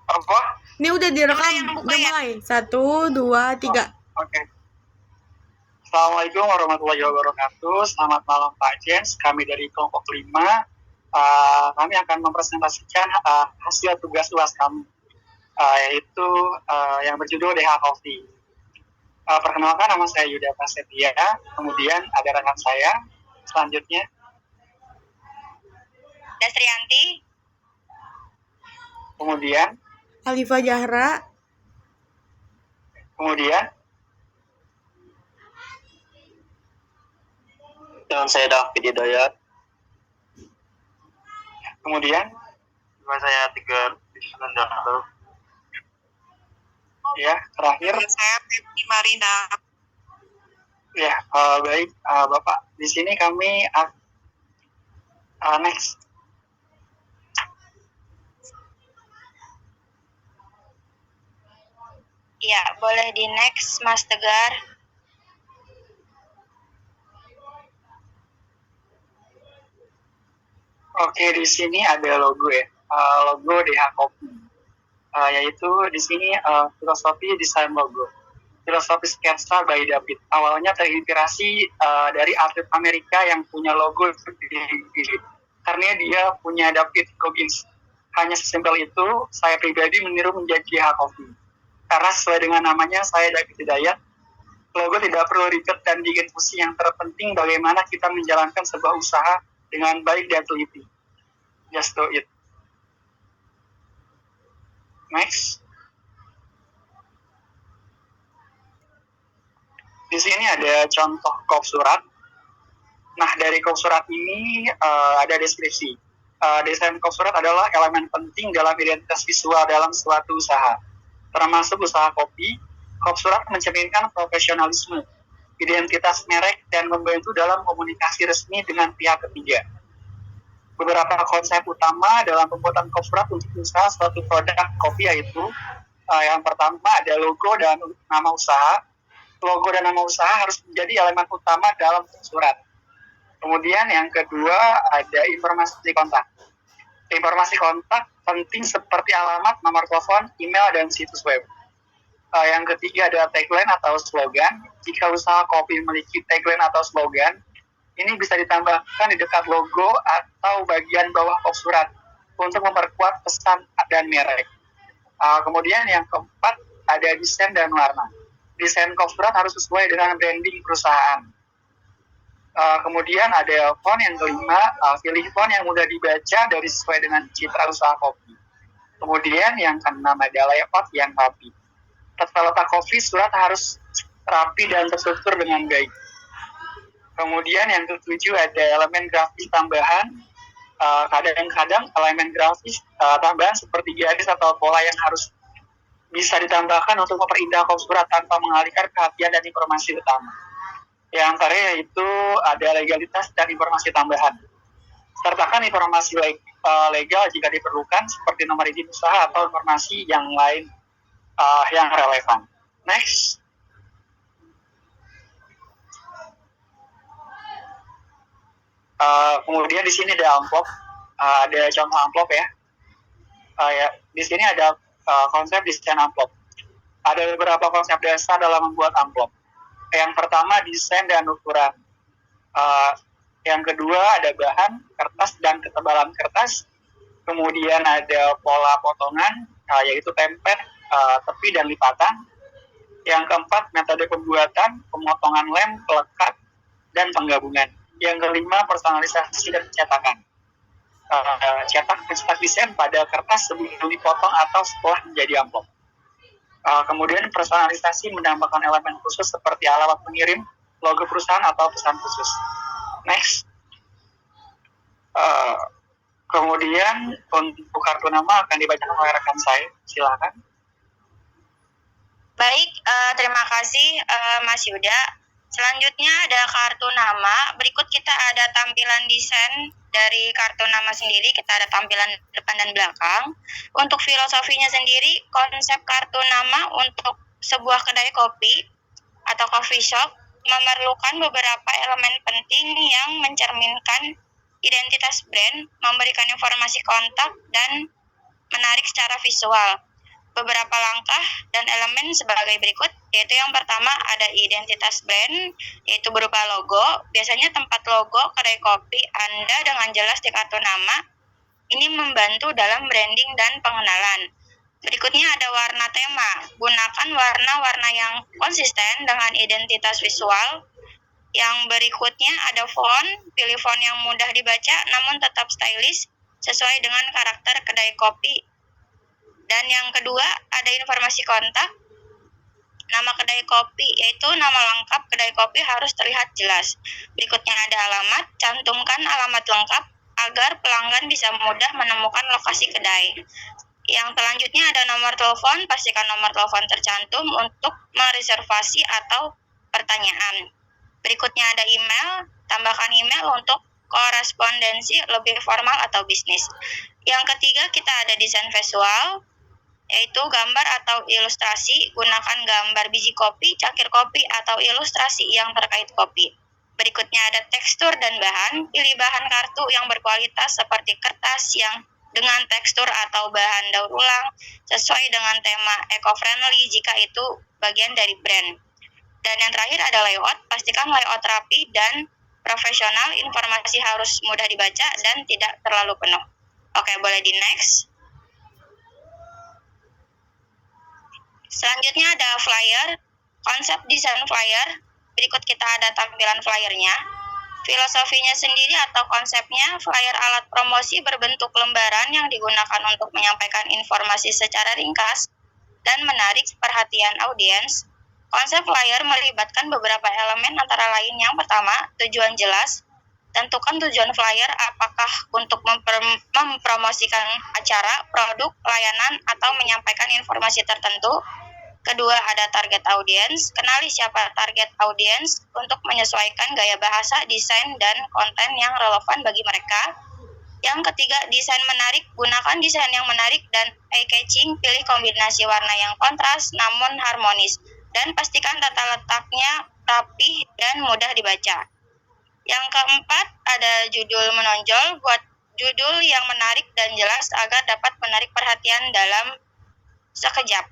Apa? Ini udah direkam, Udah udah mulai. 1, 2, 3. Oke. Assalamualaikum warahmatullahi wabarakatuh. Selamat malam Pak Jens. Kami dari kelompok 5. Kami akan mempresentasikan hasil tugas UAS kami, yaitu yang berjudul DH Coffee. Perkenalkan, nama saya Yuda Prasetya. Kemudian ada rekan saya. Selanjutnya Dasrianti. Kemudian Alifa Jahra. Kemudian Dan saya David Hidayat. Kemudian Nama saya Tiga Isnandarto. Ya, terakhir. Saya Febri Marina. Ya, baik Bapak. Di sini kami next. Ya, boleh di next, Mas Tegar. Oke, di sini ada logo ya, logo DH Coffee, yaitu di sini filosofi desain logo, filosofi sketsa by David. Awalnya terinspirasi dari atlet Amerika yang punya logo karena dia punya David Goggins. Hanya sesimpel itu, saya pribadi meniru menjadi DH Coffee. Karena sesuai dengan namanya, saya David Hidayat. Logo tidak perlu ribet dan bikin pusing. Yang terpenting bagaimana kita menjalankan sebuah usaha dengan baik dan teliti. Just do it. Next. Di sini ada contoh kop surat. Nah, dari kop surat ini ada deskripsi. Desain kop surat adalah elemen penting dalam identitas visual dalam suatu usaha, termasuk usaha kopi. Kop surat mencerminkan profesionalisme, identitas merek, dan membantu dalam komunikasi resmi dengan pihak ketiga. Beberapa konsep utama dalam pembuatan kop surat untuk usaha suatu produk kopi yaitu yang pertama ada logo dan nama usaha. Logo dan nama usaha harus menjadi elemen utama dalam kop surat. Kemudian yang kedua ada informasi kontak. Informasi kontak penting seperti alamat, nomor telepon, email, dan situs web. Yang ketiga ada tagline atau slogan. Jika usaha kopi memiliki tagline atau slogan, ini bisa ditambahkan di dekat logo atau bagian bawah kop surat untuk memperkuat pesan dan merek. Kemudian yang keempat ada desain dan warna. Desain kop surat harus sesuai dengan branding perusahaan. Kemudian ada font yang kelima, pilih font yang mudah dibaca dari sesuai dengan citra usaha kopi. Kemudian yang keenam ada layout yang rapi. Tata letak kopi surat harus rapi dan terstruktur dengan baik. Kemudian yang ketujuh ada elemen grafis tambahan. Kadang-kadang elemen grafis tambahan seperti garis atau pola yang harus bisa ditambahkan untuk memperindah kop surat tanpa mengalihkan perhatian dan informasi utama. Yang terakhir yaitu ada legalitas dan informasi tambahan. Sertakan informasi legal jika diperlukan seperti nomor izin usaha atau informasi yang lain yang relevan. Next. Kemudian di sini ada amplop, ada contoh amplop ya. Di sini ada konsep desain amplop. Ada beberapa konsep dasar dalam membuat amplop. Yang pertama desain dan ukuran. Yang kedua ada bahan, kertas dan ketebalan kertas. Kemudian ada pola potongan, yaitu template, tepi dan lipatan. Yang keempat metode pembuatan, pemotongan lem, pelekat, dan penggabungan. Yang kelima personalisasi dan cetakan. Cetak desain pada kertas sebelum dipotong atau setelah menjadi amplop. Kemudian personalisasi menambahkan elemen khusus seperti alamat pengirim, logo perusahaan atau pesan khusus. Next. Kemudian untuk kartu nama akan dibacakan oleh rekan saya. Silakan. Baik, terima kasih Mas Yuda. Selanjutnya ada kartu nama. Berikut kita ada tampilan desain dari kartu nama sendiri. Kita ada tampilan depan dan belakang. Untuk filosofinya sendiri, konsep kartu nama untuk sebuah kedai kopi atau coffee shop memerlukan beberapa elemen penting yang mencerminkan identitas brand, memberikan informasi kontak, dan menarik secara visual. beberapa langkah dan elemen sebagai berikut, yaitu yang pertama ada identitas brand, yaitu berupa logo. Biasanya tempat logo kedai kopi Anda dengan jelas di kartu nama. Ini membantu dalam branding dan pengenalan. Berikutnya ada warna tema. Gunakan warna-warna yang konsisten dengan identitas visual. Yang berikutnya ada font. Pilih font yang mudah dibaca namun tetap stylish sesuai dengan karakter kedai kopi. Dan yang kedua ada informasi kontak. Nama kedai kopi, yaitu nama lengkap kedai kopi harus terlihat jelas. Berikutnya ada alamat. Cantumkan alamat lengkap agar pelanggan bisa mudah menemukan lokasi kedai. Yang selanjutnya ada nomor telepon. Pastikan nomor telepon tercantum untuk mereservasi atau pertanyaan. Berikutnya ada email. Tambahkan email untuk korespondensi lebih formal atau bisnis. Yang ketiga kita ada desain visual, yaitu gambar atau ilustrasi. Gunakan gambar biji kopi, cangkir kopi, atau ilustrasi yang terkait kopi. Berikutnya ada tekstur dan bahan. Pilih bahan kartu yang berkualitas seperti kertas yang dengan tekstur atau bahan daur ulang sesuai dengan tema eco-friendly jika itu bagian dari brand. Dan yang terakhir ada layout. Pastikan layout rapi dan profesional. Informasi harus mudah dibaca dan tidak terlalu penuh. Oke, boleh di next. Selanjutnya ada flyer. Konsep desain flyer. Berikut kita ada tampilan flyernya. Filosofinya sendiri atau konsepnya, flyer alat promosi berbentuk lembaran yang digunakan untuk menyampaikan informasi secara ringkas dan menarik perhatian audiens. Konsep flyer melibatkan beberapa elemen antara lain yang pertama, tujuan jelas. Tentukan tujuan flyer apakah untuk mempromosikan acara, produk, layanan, atau menyampaikan informasi tertentu. Kedua, ada target audiens. Kenali siapa target audiens untuk menyesuaikan gaya bahasa, desain, dan konten yang relevan bagi mereka. Yang ketiga, desain menarik. Gunakan desain yang menarik dan eye-catching. Pilih kombinasi warna yang kontras namun harmonis. Dan pastikan tata letaknya rapi dan mudah dibaca. Yang keempat, ada judul menonjol. Buat judul yang menarik dan jelas agar dapat menarik perhatian dalam sekejap.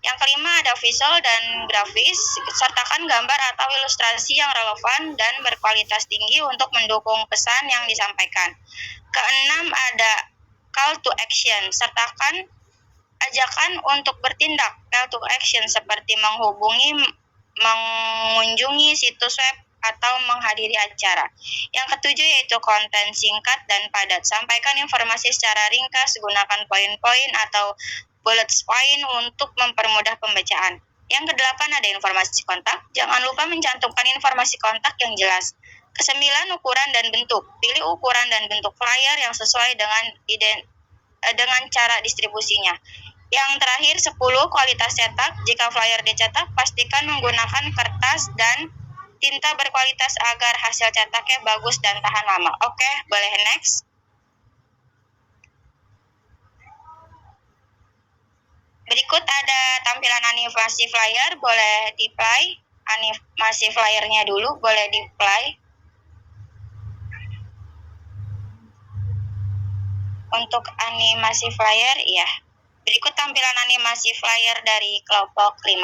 Yang kelima ada visual dan grafis, sertakan gambar atau ilustrasi yang relevan dan berkualitas tinggi untuk mendukung pesan yang disampaikan. Keenam ada call to action, sertakan ajakan untuk bertindak. Call to action seperti menghubungi, mengunjungi situs web, atau menghadiri acara. Yang ketujuh yaitu konten singkat dan padat. Sampaikan informasi secara ringkas, gunakan poin-poin atau bullet point untuk mempermudah pembacaan. Yang kedelapan ada informasi kontak. Jangan lupa mencantumkan informasi kontak yang jelas. Kesembilan, ukuran dan bentuk. Pilih ukuran dan bentuk flyer yang sesuai dengan cara distribusinya. Yang terakhir 10, kualitas cetak. Jika flyer dicetak, pastikan menggunakan kertas dan tinta berkualitas agar hasil cetaknya bagus dan tahan lama. Oke, boleh next. Berikut ada tampilan animasi flyer, boleh di-play. Animasi flyernya dulu, boleh di-play. Untuk animasi flyer, ya. Berikut tampilan animasi flyer dari kelompok 5.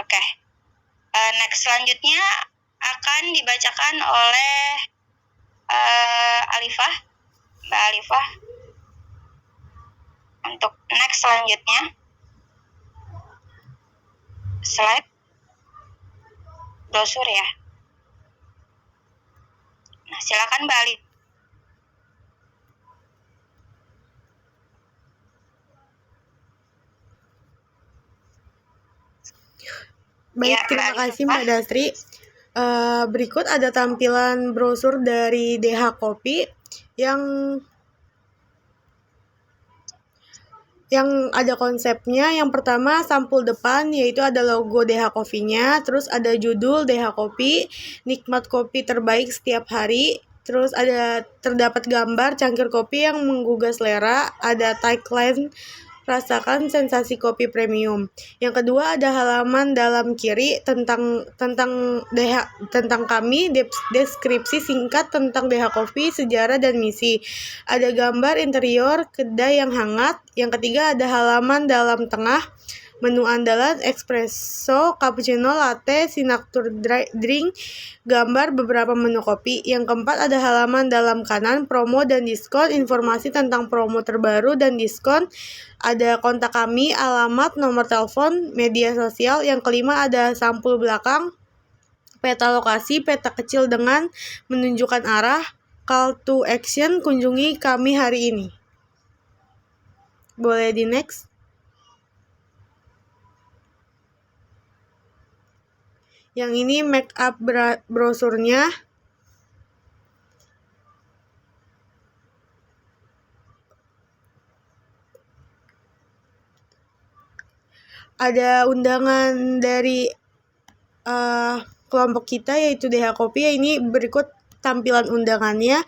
Oke. Next selanjutnya akan dibacakan oleh Alifah, Mbak Alifah. Untuk next selanjutnya, slide brosur ya. Nah, silakan Mbak Alifah. Baik, Ya, terima Mbak kasih Alifah. Mbak Dasri. Berikut ada tampilan brosur dari DH Kopi yang ada konsepnya. Yang pertama, sampul depan, yaitu ada logo DH Coffee-nya, terus ada judul DH Kopi, nikmat kopi terbaik setiap hari, terus ada terdapat gambar cangkir kopi yang menggugah selera, ada tagline rasakan sensasi kopi premium. Yang kedua ada halaman dalam kiri tentang kami, deskripsi singkat tentang DH Coffee, sejarah dan misi. Ada gambar interior kedai yang hangat. Yang ketiga ada halaman dalam tengah, menu andalan, espresso, cappuccino, latte, signature drink, gambar beberapa menu kopi. Yang keempat ada halaman dalam kanan, promo dan diskon, informasi tentang promo terbaru dan diskon. Ada kontak kami, alamat, nomor telepon, media sosial. Yang kelima ada sampul belakang, peta lokasi, peta kecil dengan menunjukkan arah, call to action, kunjungi kami hari ini. Boleh di next? Yang ini make up brosurnya. Ada undangan dari kelompok kita yaitu DH Coffee. Ini berikut tampilan undangannya.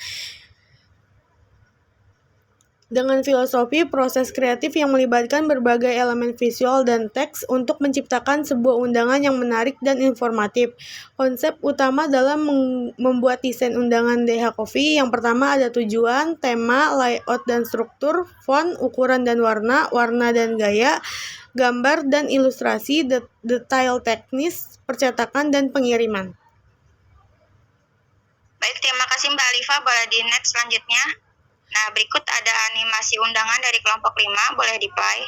Dengan filosofi proses kreatif yang melibatkan berbagai elemen visual dan teks untuk menciptakan sebuah undangan yang menarik dan informatif. Konsep utama dalam membuat desain undangan DH Coffee, yang pertama ada tujuan, tema, layout dan struktur, font, ukuran dan warna, warna dan gaya, gambar dan ilustrasi, detail teknis, percetakan dan pengiriman. Baik, terima kasih Mbak Alifa. Boleh di next selanjutnya. Nah, berikut ada animasi undangan dari kelompok 5, boleh di-play.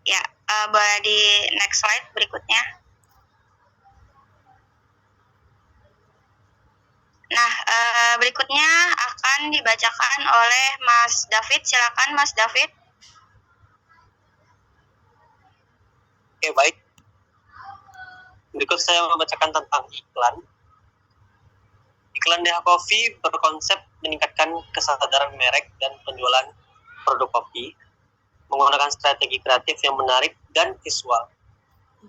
Ya, boleh di next slide berikutnya. Nah, berikutnya akan dibacakan oleh Mas David. Silakan Mas David. Oke, baik. Berikut saya membacakan tentang iklan. Iklan DH Coffee berkonsep meningkatkan kesadaran merek dan penjualan produk kopi menggunakan strategi kreatif yang menarik dan visual,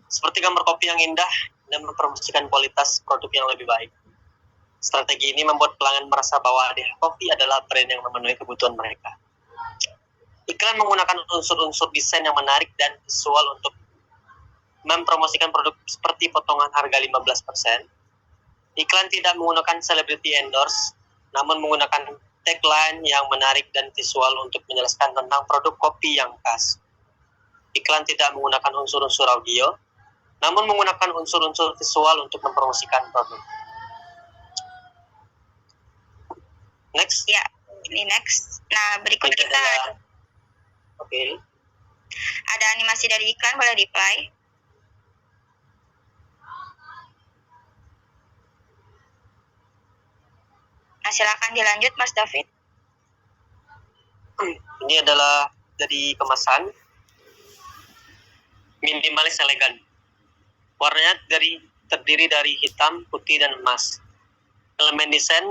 seperti gambar kopi yang indah dan mempromosikan kualitas produk yang lebih baik. Strategi ini membuat pelanggan merasa bahwa DH Coffee adalah brand yang memenuhi kebutuhan mereka. Iklan menggunakan unsur-unsur desain yang menarik dan visual untuk mempromosikan produk seperti potongan harga 15%. Iklan tidak menggunakan celebrity endorse, namun menggunakan tagline yang menarik dan visual untuk menjelaskan tentang produk kopi yang khas. Iklan tidak menggunakan unsur-unsur audio, namun menggunakan unsur-unsur visual untuk mempromosikan produk. Next. Ya, ini next. Nah, berikut Ini kita ada animasi dari iklan, boleh di-play. Nah, silakan dilanjut Mas David. Ini adalah dari kemasan minimalis elegan. Warnanya terdiri dari hitam, putih, dan emas. Elemen desain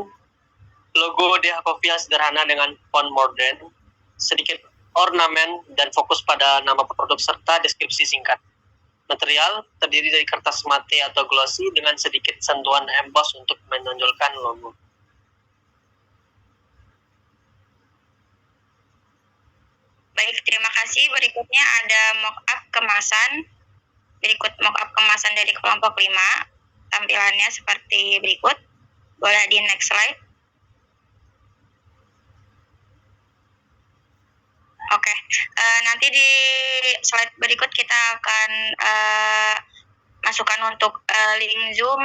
logo DH Coffee yang sederhana dengan font modern, sedikit ornamen, dan fokus pada nama produk serta deskripsi singkat. Material terdiri dari kertas mate atau glossy dengan sedikit sentuhan emboss untuk menonjolkan logo. Baik, terima kasih. Berikutnya ada mock-up kemasan. Berikut mock-up kemasan dari kelompok 5. Tampilannya seperti berikut. Boleh di next slide. Oke, nanti di slide berikut kita akan masukkan untuk link Zoom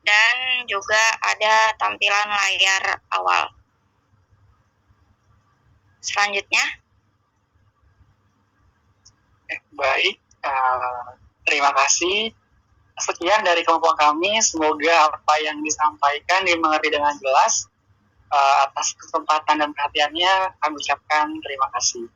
dan juga ada tampilan layar awal. Selanjutnya. Baik, terima kasih. Sekian dari kelompok kami. Semoga apa yang disampaikan dimengerti dengan jelas. Atas kesempatan dan perhatiannya, kami ucapkan terima kasih.